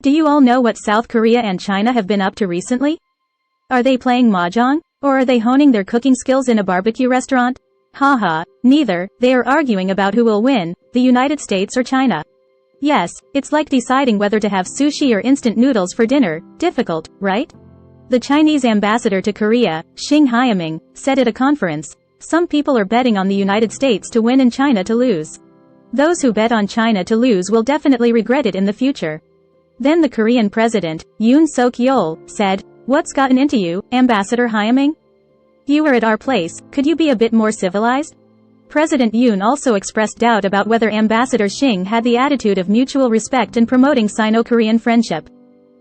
Do you all know what South Korea and China have been up to recently? Are they playing mahjong? Or are they honing their cooking skills in a barbecue restaurant? Haha, neither. They are arguing about who will win, the United States or China. Yes, it's like deciding whether to have sushi or instant noodles for dinner. Difficult, right? The Chinese ambassador to Korea, Xi, said at a conference, "Some people are betting on the United States to win and China to lose. Those who bet on China to lose will definitely regret it in the future." Then the Korean president, Yoon Suk-yeol, said, "What's gotten into you, Ambassador Hyaming? You were at our place, could you be a bit more civilized?" President Yoon also expressed doubt about whether Ambassador Xi had the attitude of mutual respect and promoting Sino-Korean friendship.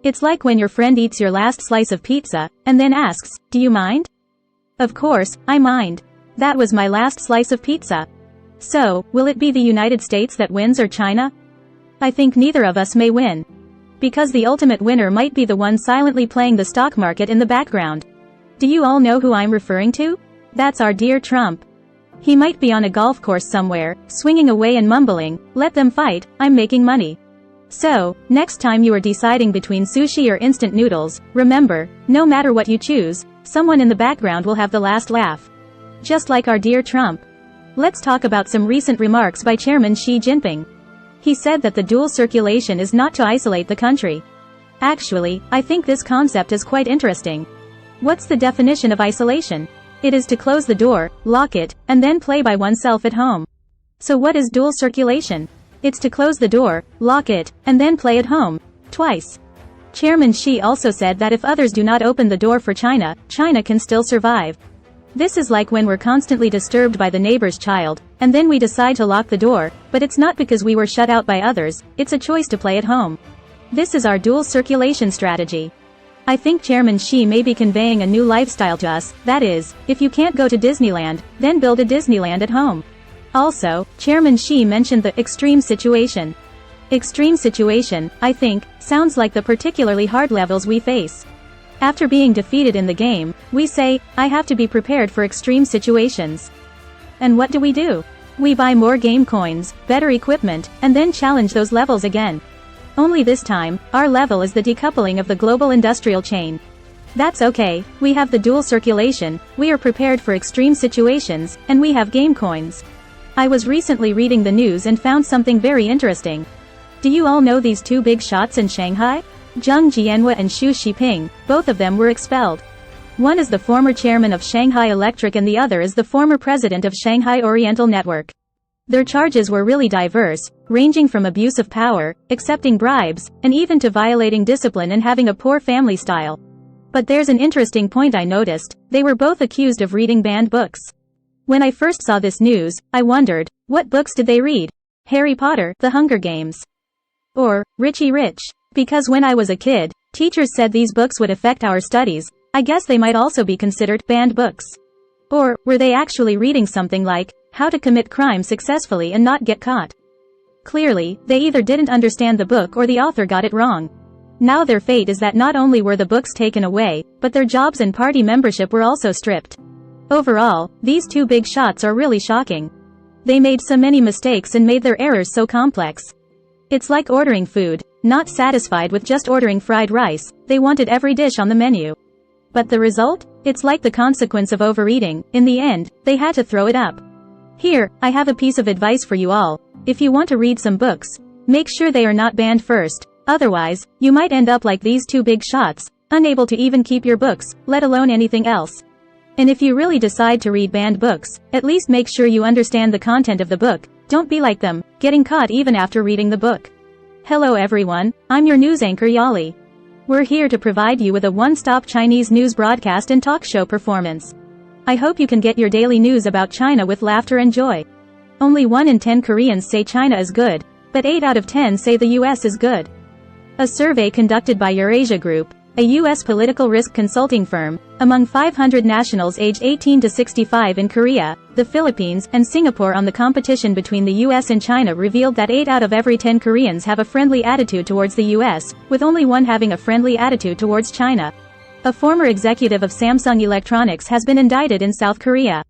It's like when your friend eats your last slice of pizza, and then asks, "Do you mind?" Of course, I mind. That was my last slice of pizza. So, will it be the United States that wins or China? I think neither of us may win. Because the ultimate winner might be the one silently playing the stock market in the background. Do you all know who I'm referring to? That's our dear Trump. He might be on a golf course somewhere, swinging away and mumbling, "Let them fight, I'm making money." So, next time you are deciding between sushi or instant noodles, remember, no matter what you choose, someone in the background will have the last laugh. Just like our dear Trump. Let's talk about some recent remarks by Chairman Xi Jinping. He said that the dual circulation is not to isolate the country. Actually, I think this concept is quite interesting. What's the definition of isolation? It is to close the door, lock it, and then play by oneself at home. So what is dual circulation? It's to close the door, lock it, and then play at home. Twice. Chairman Xi also said that if others do not open the door for China, China can still survive. This is like when we're constantly disturbed by the neighbor's child, and then we decide to lock the door, but it's not because we were shut out by others, it's a choice to play at home. This is our dual circulation strategy. I think Chairman Xi may be conveying a new lifestyle to us, that is, if you can't go to Disneyland, then build a Disneyland at home. Also, Chairman Xi mentioned the extreme situation. Extreme situation, I think, sounds like the particularly hard levels we face. After being defeated in the game, we say, I have to be prepared for extreme situations. And what do? We buy more game coins, better equipment, and then challenge those levels again. Only this time, our level is the decoupling of the global industrial chain. That's okay, we have the dual circulation, we are prepared for extreme situations, and we have game coins. I was recently reading the news and found something very interesting. Do you all know these two big shots in Shanghai? Zheng Jianhua and Xu Shiping, both of them were expelled. One is the former chairman of Shanghai Electric and the other is the former president of Shanghai Oriental Network. Their charges were really diverse, ranging from abuse of power, accepting bribes, and even to violating discipline and having a poor family style. But there's an interesting point I noticed, they were both accused of reading banned books. When I first saw this news, I wondered, what books did they read? Harry Potter, The Hunger Games? Or, Richie Rich? Because when I was a kid, teachers said these books would affect our studies. I guess they might also be considered banned books. Or, were they actually reading something like, How to Commit Crime Successfully and Not Get Caught? Clearly, they either didn't understand the book or the author got it wrong. Now their fate is that not only were the books taken away, but their jobs and party membership were also stripped. Overall, these two big shots are really shocking. They made so many mistakes and made their errors so complex. It's like ordering food, not satisfied with just ordering fried rice, they wanted every dish on the menu. But the result? It's like the consequence of overeating, in the end, they had to throw it up. Here, I have a piece of advice for you all. If you want to read some books, make sure they are not banned first, otherwise, you might end up like these two big shots, unable to even keep your books, let alone anything else. And if you really decide to read banned books, at least make sure you understand the content of the book, don't be like them, getting caught even after reading the book. Hello everyone, I'm your news anchor Yali. We're here to provide you with a one-stop Chinese news broadcast and talk show performance. I hope you can get your daily news about China with laughter and joy. Only 1 in 10 Koreans say China is good, but 8 out of 10 say the U.S. is good. A survey conducted by Eurasia Group, a U.S. political risk consulting firm, among 500 nationals aged 18 to 65 in Korea, the Philippines, and Singapore on the competition between the U.S. and China revealed that 8 out of every 10 Koreans have a friendly attitude towards the U.S., with only 1 having a friendly attitude towards China. A former executive of Samsung Electronics has been indicted in South Korea.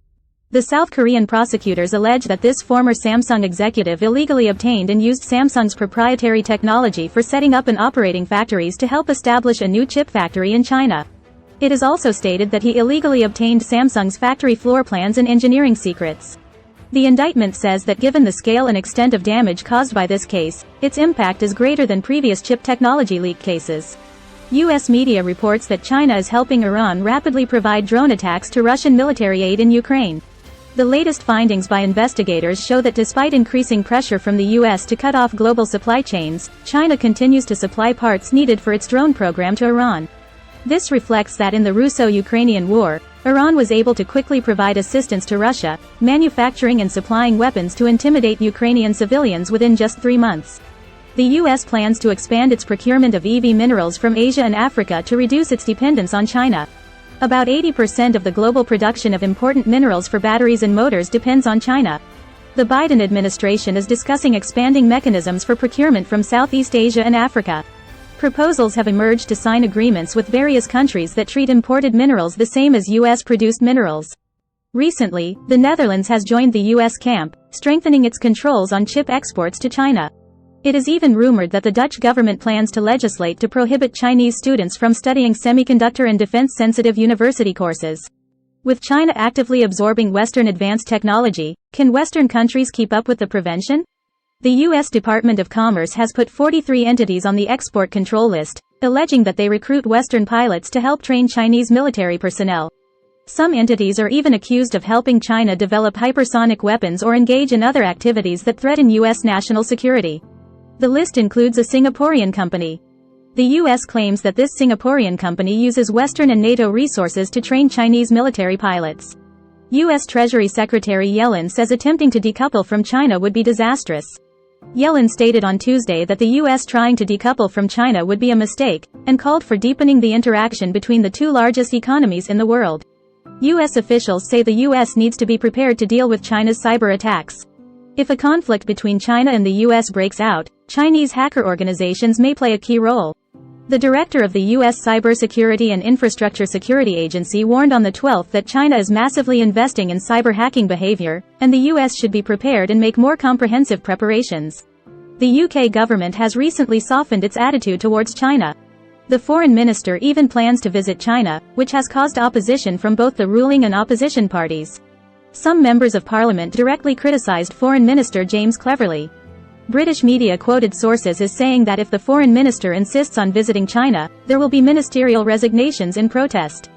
The South Korean prosecutors allege that this former Samsung executive illegally obtained and used Samsung's proprietary technology for setting up and operating factories to help establish a new chip factory in China. It is also stated that he illegally obtained Samsung's factory floor plans and engineering secrets. The indictment says that given the scale and extent of damage caused by this case, its impact is greater than previous chip technology leak cases. U.S. media reports that China is helping Iran rapidly provide drone attacks to Russian military aid in Ukraine. The latest findings by investigators show that despite increasing pressure from the U.S. to cut off global supply chains, China continues to supply parts needed for its drone program to Iran. This reflects that in the Russo-Ukrainian war, Iran was able to quickly provide assistance to Russia, manufacturing and supplying weapons to intimidate Ukrainian civilians within just 3 months. The U.S. plans to expand its procurement of EV minerals from Asia and Africa to reduce its dependence on China. About 80% of the global production of important minerals for batteries and motors depends on China. The Biden administration is discussing expanding mechanisms for procurement from Southeast Asia and Africa. Proposals have emerged to sign agreements with various countries that treat imported minerals the same as U.S.-produced minerals. Recently, the Netherlands has joined the U.S. camp, strengthening its controls on chip exports to China. It is even rumored that the Dutch government plans to legislate to prohibit Chinese students from studying semiconductor and defense-sensitive university courses. With China actively absorbing Western advanced technology, can Western countries keep up with the prevention? The U.S. Department of Commerce has put 43 entities on the export control list, alleging that they recruit Western pilots to help train Chinese military personnel. Some entities are even accused of helping China develop hypersonic weapons or engage in other activities that threaten U.S. national security. The list includes a Singaporean company. The U.S. claims that this Singaporean company uses Western and NATO resources to train Chinese military pilots. U.S. Treasury Secretary Yellen says attempting to decouple from China would be disastrous. Yellen stated on Tuesday that the U.S. trying to decouple from China would be a mistake, and called for deepening the interaction between the two largest economies in the world. U.S. officials say the U.S. needs to be prepared to deal with China's cyber attacks. If a conflict between China and the U.S. breaks out, Chinese hacker organizations may play a key role. The director of the U.S. Cybersecurity and Infrastructure Security Agency warned on the 12th that China is massively investing in cyber hacking behavior, and the U.S. should be prepared and make more comprehensive preparations. The U.K. government has recently softened its attitude towards China. The foreign minister even plans to visit China, which has caused opposition from both the ruling and opposition parties. Some members of parliament directly criticized Foreign Minister James Cleverly. British media quoted sources as saying that if the foreign minister insists on visiting China, there will be ministerial resignations in protest.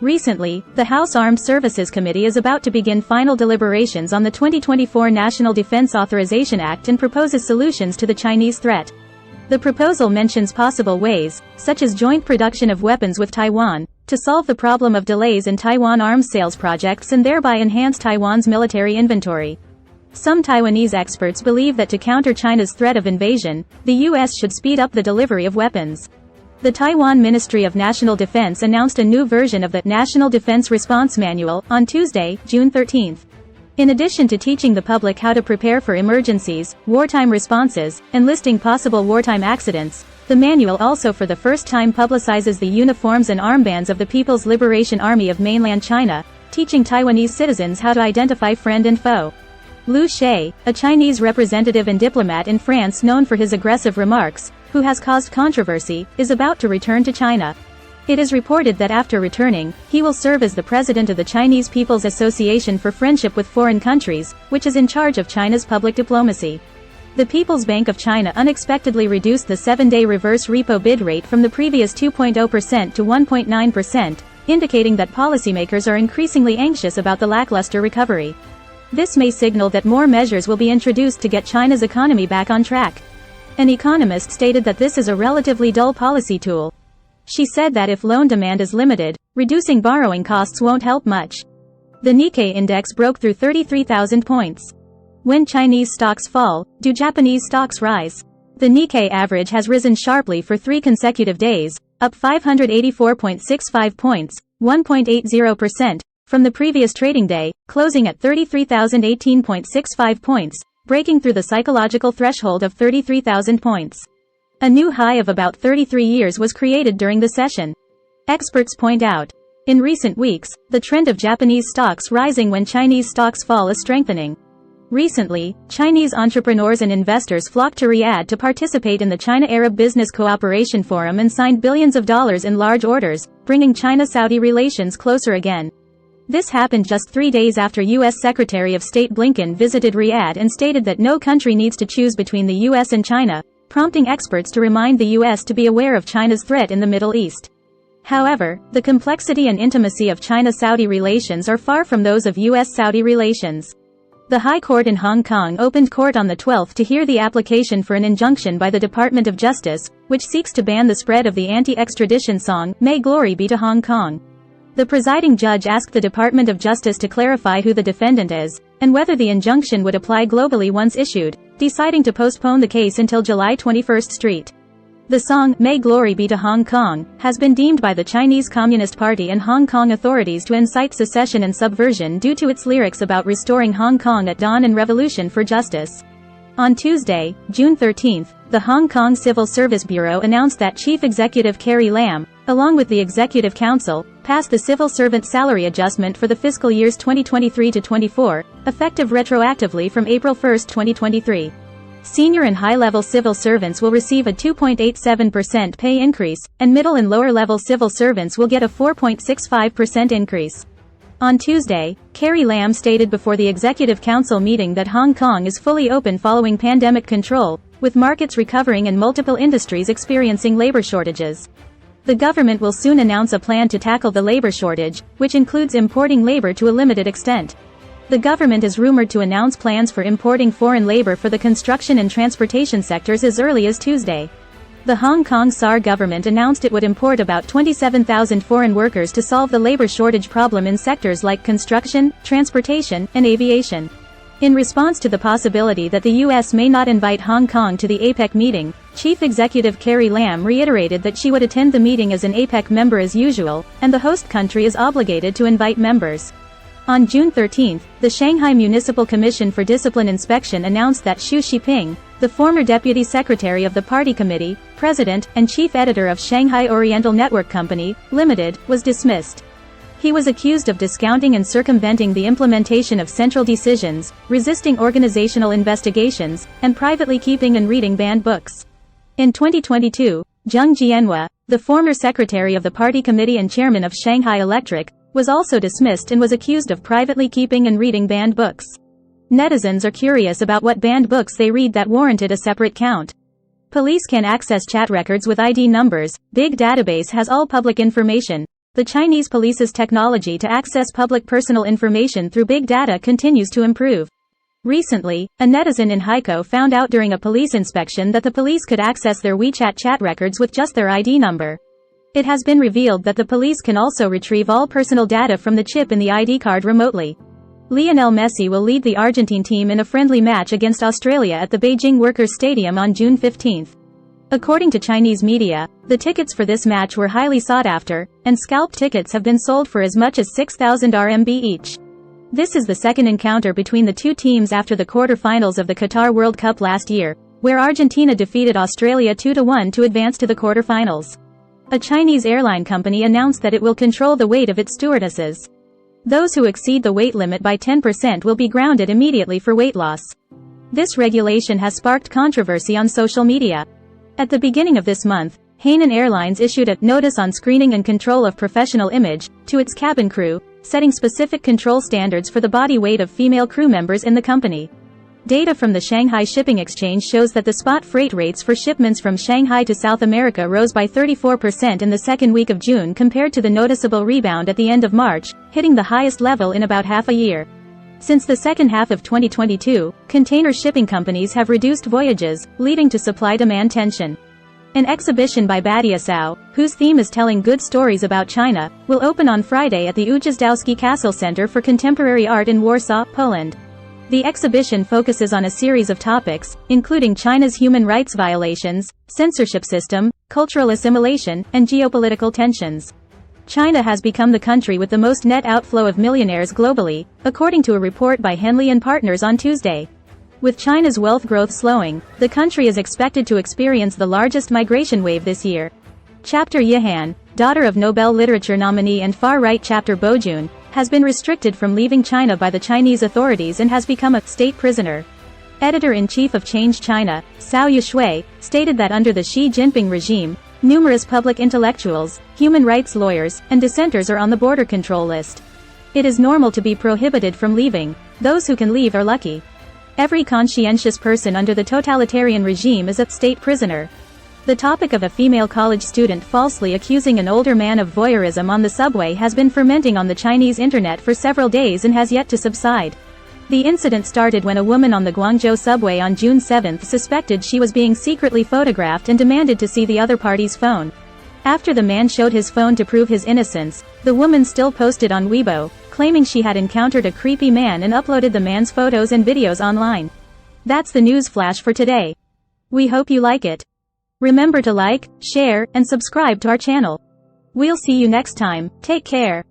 Recently, the House Armed Services Committee is about to begin final deliberations on the 2024 National Defense Authorization Act and proposes solutions to the Chinese threat. The proposal mentions possible ways, such as joint production of weapons with Taiwan, to solve the problem of delays in Taiwan arms sales projects and thereby enhance Taiwan's military inventory. Some Taiwanese experts believe that to counter China's threat of invasion, the U.S. should speed up the delivery of weapons. The Taiwan Ministry of National Defense announced a new version of the National Defense Response Manual on Tuesday, June 13. In addition to teaching the public how to prepare for emergencies, wartime responses, and listing possible wartime accidents, the manual also for the first time publicizes the uniforms and armbands of the People's Liberation Army of mainland China, teaching Taiwanese citizens how to identify friend and foe. Liu She, a Chinese representative and diplomat in France known for his aggressive remarks, who has caused controversy, is about to return to China. It is reported that after returning, he will serve as the president of the Chinese People's Association for Friendship with Foreign Countries, which is in charge of China's public diplomacy. The People's Bank of China unexpectedly reduced the 7-day reverse repo bid rate from the previous 2.0% to 1.9%, indicating that policymakers are increasingly anxious about the lackluster recovery. This may signal that more measures will be introduced to get China's economy back on track. An economist stated that this is a relatively dull policy tool. She said that if loan demand is limited, reducing borrowing costs won't help much. The Nikkei index broke through 33,000 points. When Chinese stocks fall, do Japanese stocks rise? The Nikkei average has risen sharply for 3 consecutive days, up 584.65 points, 1.80%, from the previous trading day, closing at 33,018.65 points, breaking through the psychological threshold of 33,000 points. A new high of about 33 years was created during the session. Experts point out, In recent weeks, the trend of Japanese stocks rising when Chinese stocks fall is strengthening. Recently, Chinese entrepreneurs and investors flocked to Riyadh to participate in the China-Arab Business Cooperation Forum and signed billions of dollars in large orders, bringing China-Saudi relations closer again. This happened just 3 days after U.S. Secretary of State Blinken visited Riyadh and stated that no country needs to choose between the U.S. and China, prompting experts to remind the U.S. to be aware of China's threat in the Middle East. However, the complexity and intimacy of China-Saudi relations are far from those of U.S.-Saudi relations. The High Court in Hong Kong opened court on the 12th to hear the application for an injunction by the Department of Justice, which seeks to ban the spread of the anti-extradition song, "May Glory Be to Hong Kong." The presiding judge asked the Department of Justice to clarify who the defendant is, and whether the injunction would apply globally once issued, deciding to postpone the case until July 21. The song, "May Glory Be to Hong Kong," has been deemed by the Chinese Communist Party and Hong Kong authorities to incite secession and subversion due to its lyrics about restoring Hong Kong at dawn and revolution for justice. On Tuesday, June 13, the Hong Kong Civil Service Bureau announced that Chief Executive Carrie Lam, along with the Executive Council, passed the civil servant salary adjustment for the fiscal years 2023 to 24, effective retroactively from April 1, 2023. Senior and high-level civil servants will receive a 2.87% pay increase, and middle and lower-level civil servants will get a 4.65% increase. On Tuesday, Carrie Lam stated before the Executive Council meeting that Hong Kong is fully open following pandemic control, with markets recovering and multiple industries experiencing labor shortages. The government will soon announce a plan to tackle the labor shortage, which includes importing labor to a limited extent. The government is rumored to announce plans for importing foreign labor for the construction and transportation sectors as early as Tuesday. The Hong Kong SAR government announced it would import about 27,000 foreign workers to solve the labor shortage problem in sectors like construction, transportation, and aviation. In response to the possibility that the U.S. may not invite Hong Kong to the APEC meeting, Chief Executive Carrie Lam reiterated that she would attend the meeting as an APEC member as usual, and the host country is obligated to invite members. On June 13, the Shanghai Municipal Commission for Discipline Inspection announced that Xu Jinping, the former deputy secretary of the party committee, president, and chief editor of Shanghai Oriental Network Company, Limited, was dismissed. He was accused of discounting and circumventing the implementation of central decisions, resisting organizational investigations, and privately keeping and reading banned books. In 2022, Zheng Jianhua, the former secretary of the party committee and chairman of Shanghai Electric, was also dismissed and was accused of privately keeping and reading banned books. Netizens are curious about what banned books they read that warranted a separate count. Police can access chat records with ID numbers. Big database has all public information. The Chinese police's technology to access public personal information through big data continues to improve. Recently, a netizen in Haikou found out during a police inspection that the police could access their WeChat chat records with just their ID number. It has been revealed that the police can also retrieve all personal data from the chip in the ID card remotely. Lionel Messi will lead the Argentine team in a friendly match against Australia at the Beijing Workers' Stadium on June 15. According to Chinese media, the tickets for this match were highly sought after, and scalped tickets have been sold for as much as 6,000 RMB each. This is the second encounter between the two teams after the quarter-finals of the Qatar World Cup last year, where Argentina defeated Australia 2-1 to advance to the quarter-finals. A Chinese airline company announced that it will control the weight of its stewardesses. Those who exceed the weight limit by 10% will be grounded immediately for weight loss. This regulation has sparked controversy on social media. At the beginning of this month, Hainan Airlines issued a notice on screening and control of professional image to its cabin crew, setting specific control standards for the body weight of female crew members in the company. Data from the Shanghai Shipping Exchange shows that the spot freight rates for shipments from Shanghai to South America rose by 34% in the second week of June compared to the noticeable rebound at the end of March, hitting the highest level in about half a year. Since the second half of 2022, container shipping companies have reduced voyages, leading to supply-demand tension. An exhibition by Badiasau, whose theme is telling good stories about China, will open on Friday at the Ujazdowski Castle Center for Contemporary Art in Warsaw, Poland. The exhibition focuses on a series of topics, including China's human rights violations, censorship system, cultural assimilation, and geopolitical tensions. China has become the country with the most net outflow of millionaires globally, according to a report by Henley & Partners on Tuesday. With China's wealth growth slowing, the country is expected to experience the largest migration wave this year. Chapter Yihan, daughter of Nobel Literature nominee and far-right Chapter Bojun, has been restricted from leaving China by the Chinese authorities and has become a state prisoner. Editor-in-chief of Change China, Cao Yushui, stated that under the Xi Jinping regime, numerous public intellectuals, human rights lawyers, and dissenters are on the border control list. It is normal to be prohibited from leaving. Those who can leave are lucky. Every conscientious person under the totalitarian regime is a state prisoner. The topic of a female college student falsely accusing an older man of voyeurism on the subway has been fermenting on the Chinese internet for several days and has yet to subside. The incident started when a woman on the Guangzhou subway on June 7 suspected she was being secretly photographed and demanded to see the other party's phone. After the man showed his phone to prove his innocence, the woman still posted on Weibo, claiming she had encountered a creepy man and uploaded the man's photos and videos online. That's the news flash for today. We hope you like it. Remember to like, share, and subscribe to our channel. We'll see you next time. Take care.